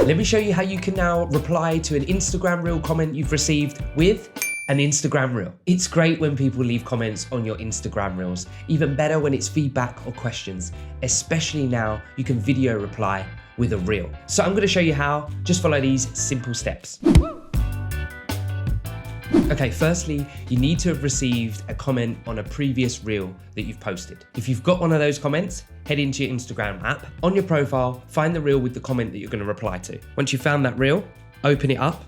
Let me show you how you can now reply to an Instagram Reel comment you've received with an Instagram Reel. It's great when people leave comments on your Instagram Reels, even better when it's feedback or questions, especially now you can video reply with a Reel. So I'm gonna show you how, just follow these simple steps. Okay, firstly, you need to have received a comment on a previous Reel that you've posted. If you've got one of those comments, head into your Instagram app. On your profile, find the Reel with the comment that you're gonna reply to. Once you've found that Reel, open it up,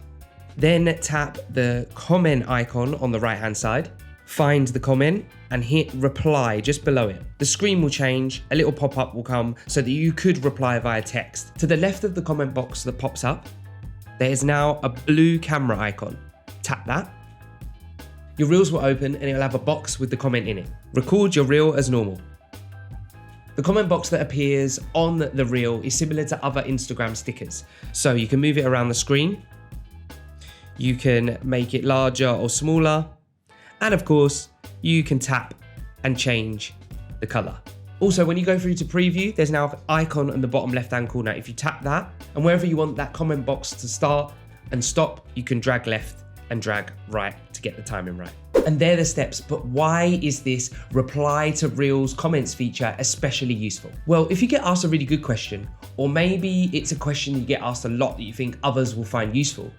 then tap the comment icon on the right-hand side, find the comment and hit reply just below it. The screen will change, a little pop-up will come so that you could reply via text. To the left of the comment box that pops up, there is now a blue camera icon. Tap that. Your Reels will open and it'll have a box with the comment in it. Record your Reel as normal. The comment box that appears on the Reel is similar to other Instagram stickers. So you can move it around the screen. You can make it larger or smaller. And of course, you can tap and change the color. Also, when you go through to preview, there's now an icon in the bottom left-hand corner. If you tap that, and wherever you want that comment box to start and stop, you can drag left and drag right to get the timing right. And they're the steps, but why is this reply to Reels comments feature especially useful? Well, if you get asked a really good question, or maybe it's a question you get asked a lot that you think others will find useful,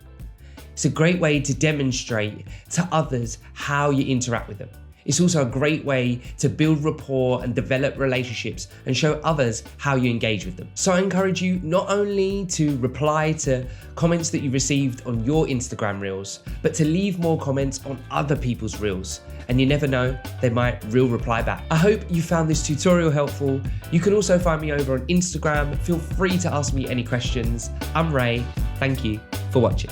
it's a great way to demonstrate to others how you interact with them. It's also a great way to build rapport and develop relationships and show others how you engage with them. So I encourage you not only to reply to comments that you received on your Instagram Reels, but to leave more comments on other people's Reels. And you never know, they might Reel reply back. I hope you found this tutorial helpful. You can also find me over on Instagram. Feel free to ask me any questions. I'm Ray. Thank you for watching.